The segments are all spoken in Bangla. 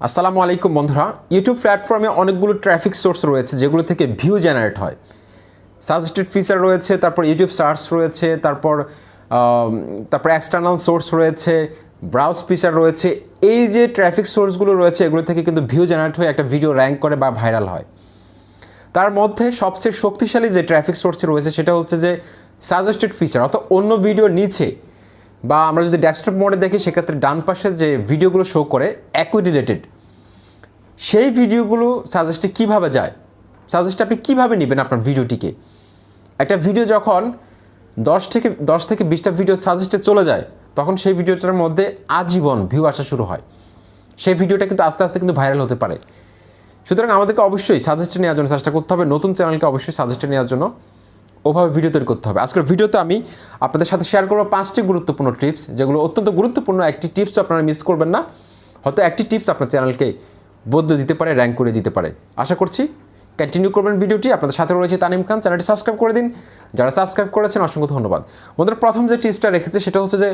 আসসালামু আলাইকুম বন্ধুরা, ইউটিউব প্ল্যাটফর্মে অনেকগুলো ট্রাফিক সোর্স রয়েছে যেগুলো থেকে ভিউ জেনারেট হয়। সাজেস্টেড ফিচার রয়েছে, তারপর ইউটিউব সার্চ রয়েছে, তারপর এক্সটার্নাল সোর্স রয়েছে, ব্রাউজ ফিচার রয়েছে। এই যে ট্রাফিক সোর্সগুলো রয়েছে এগুলো থেকে কিন্তু ভিউ জেনারেট হয়ে একটা ভিডিও র্যাঙ্ক করে বা ভাইরাল হয়। তার মধ্যে সবচেয়ে শক্তিশালী যে ট্রাফিক সোর্স রয়েছে সেটা হচ্ছে যে সাজেস্টেড ফিচার, অর্থাৎ অন্য ভিডিওর নিচে বা আমরা যদি ডেস্কটপ মোডে দেখি সেক্ষেত্রে ডান পাশে যে ভিডিওগুলো শো করে একই রিলেটেড, সেই ভিডিওগুলো সাজেস্টে কীভাবে যায়, সাজেস্টে আপনি কীভাবে নেবেন আপনার ভিডিওটিকে। একটা ভিডিও যখন 10 থেকে 20টা ভিডিও সাজেস্টে চলে যায় তখন সেই ভিডিওটার মধ্যে আজীবন ভিউ আসা শুরু হয়। সেই ভিডিওটা কিন্তু আস্তে আস্তে কিন্তু ভাইরাল হতে পারে। সুতরাং আমাদেরকে অবশ্যই সাজেস্টে নেওয়ার জন্য চেষ্টা করতে হবে, নতুন চ্যানেলকে অবশ্যই সাজেস্টে নেওয়ার জন্য ওভাবে ভিডিও তৈরি করতে হবে। আজকের ভিডিওতে আমি আপনাদের সাথে শেয়ার করবো 5টি গুরুত্বপূর্ণ টিপস, যেগুলো অত্যন্ত গুরুত্বপূর্ণ। একটি টিপসও আপনারা মিস করবেন না, হয়তো একটি টিপস আপনার চ্যানেলকে বদলে দিতে পারে, র্যাঙ্ক করে দিতে পারে। আশা করছি কন্টিনিউ করবেন ভিডিওটি। আপনাদের সাথে রয়েছে তানিম খান, চ্যানেলটি সাবস্ক্রাইব করে দিন। যারা সাবস্ক্রাইব করেছেন অসংখ্য ধন্যবাদ। বন্ধুরা, প্রথম যে টিপসটা রেখেছে সেটা হচ্ছে যে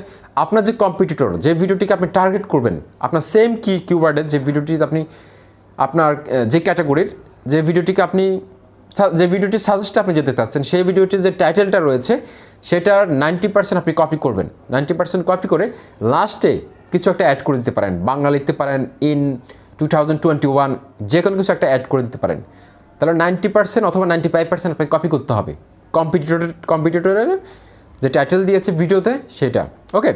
আপনার যে কম্পিটিটর, যে ভিডিওটিকে আপনি টার্গেট করবেন, আপনার সেম কিওয়ার্ডের যে ভিডিওটি আপনি আপনার যে ক্যাটাগরির যে ভিডিওটি সাজেস্টে আপনি যেতে চাচ্ছেন, সেই ভিডিওটির যে টাইটেলটা রয়েছে সেটার 90% আপনি কপি করবেন। 90% কপি করে লাস্টে কিছু একটা অ্যাড করে দিতে পারেন, বাংলা লিখতে পারেন, ইন 2021, যে কোনো কিছু একটা অ্যাড করে দিতে পারেন। তাহলে 90% অথবা 95% আপনাকে কপি করতে হবে কম্পিটিটরের যে টাইটেল দিয়েছে ভিডিওতে সেটা। ওকে,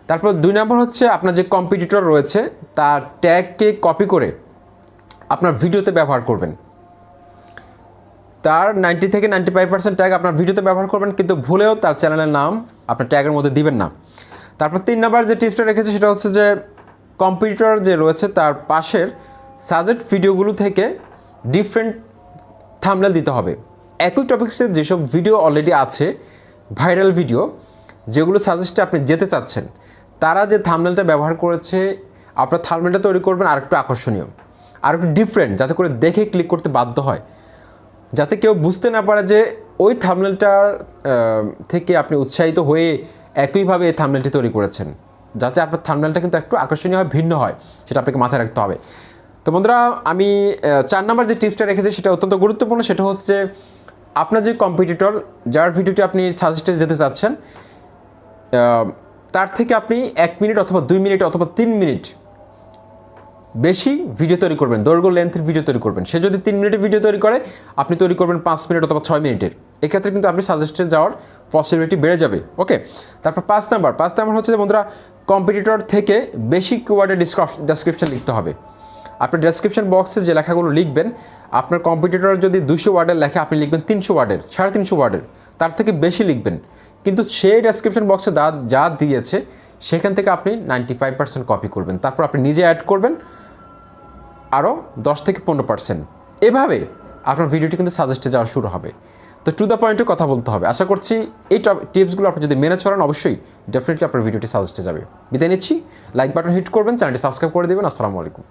তারপর 2 নম্বর হচ্ছে আপনার যে কম্পিটিটর রয়েছে তার ট্যাগকে কপি করে আপনার ভিডিওতে ব্যবহার করবেন। তার 90 থেকে 95% ট্যাগ আপনার ভিডিওতে ব্যবহার করবেন, কিন্তু ভুলেও তার চ্যানেলের নাম আপনার ট্যাগের মধ্যে দিবেন না। তারপর 3 নম্বর যে টিপসটা রেখেছে সেটা হচ্ছে যে কম্পিটিটর যে রয়েছে তার পাশের সাজেস্ট ভিডিওগুলো থেকে ডিফারেন্ট থাম্বনেল দিতে হবে। একই টপিক্সের যেসব ভিডিও অলরেডি আছে, ভাইরাল ভিডিও যেগুলো সাজেস্টে আপনি যেতে চাচ্ছেন, তারা যে থাম্বনেলটা ব্যবহার করেছে, আপনার থাম্বনেলটা তৈরি করবেন আর একটু আকর্ষণীয়, আর একটু ডিফারেন্ট, যাতে করে দেখে ক্লিক করতে বাধ্য হয়, যাতে কেউ বুঝতে না পারে যে ওই থাম্বনেলটার থেকে আপনি উৎসাহিত হয়ে একইভাবে এই থাম্বনেলটি তৈরি করেছেন। যাতে আপনার থাম্বনেলটা কিন্তু একটু আকর্ষণীয় হয়, ভিন্ন হয়, সেটা আপনাকে মাথায় রাখতে হবে। তো বন্ধুরা, আমি 4 নম্বর যে টিপসটা রেখেছি সেটা অত্যন্ত গুরুত্বপূর্ণ। সেটা হচ্ছে যে আপনার যে কম্পিটিটর, যার ভিডিওটি আপনি সাজেস্টে যেতে চাচ্ছেন, তার থেকে আপনি 1 মিনিট অথবা 2 মিনিট অথবা 3 মিনিট বেশি ভিডিও তৈরি করবেন, দৈর্ঘ্য লেন্থের ভিডিও তৈরি করবেন। সে যদি 3 মিনিটের ভিডিও তৈরি করে, আপনি তৈরি করবেন 5 মিনিট অথবা 6 মিনিটের। এক্ষেত্রে কিন্তু আপনি সাজেস্টে যাওয়ার পসিবিলিটি বেড়ে যাবে। ওকে, তারপর 5 নাম্বার হচ্ছে যে বন্ধুরা, কম্পিটিটর থেকে বেশি কিওয়ার্ডের ডেসক্রিপশন লিখতে হবে। আপনার ডেসক্রিপশন বক্সে যে লেখাগুলো লিখবেন, আপনার কম্পিটিটর যদি 200 ওয়ার্ডের লেখা, আপনি লিখবেন 300 ওয়ার্ডের, 350 ওয়ার্ডের, তার থেকে বেশি লিখবেন। কিন্তু সেই ডেসক্রিপশন বক্সে যা দিয়েছে সেখান থেকে আপনি 95% কপি করবেন। তারপর আপনি নিজে অ্যাড করবেন আরও 10 থেকে 15%। এভাবে আপনার ভিডিওটি কিন্তু সাজেস্টে যাওয়া শুরু হবে। তো টু দ্য পয়েন্টে কথা বলতে হবে। আশা করছি এই টিপসগুলো আপনি যদি মেনে চলেন, অবশ্যই ডেফিনেটলি আপনার ভিডিওটি সাজেস্টে যাবে। বিদায় নিচ্ছি, লাইক বাটন হিট করবেন, চ্যানেলটি সাবস্ক্রাইব করে দেবেন। আসসালামু আলাইকুম।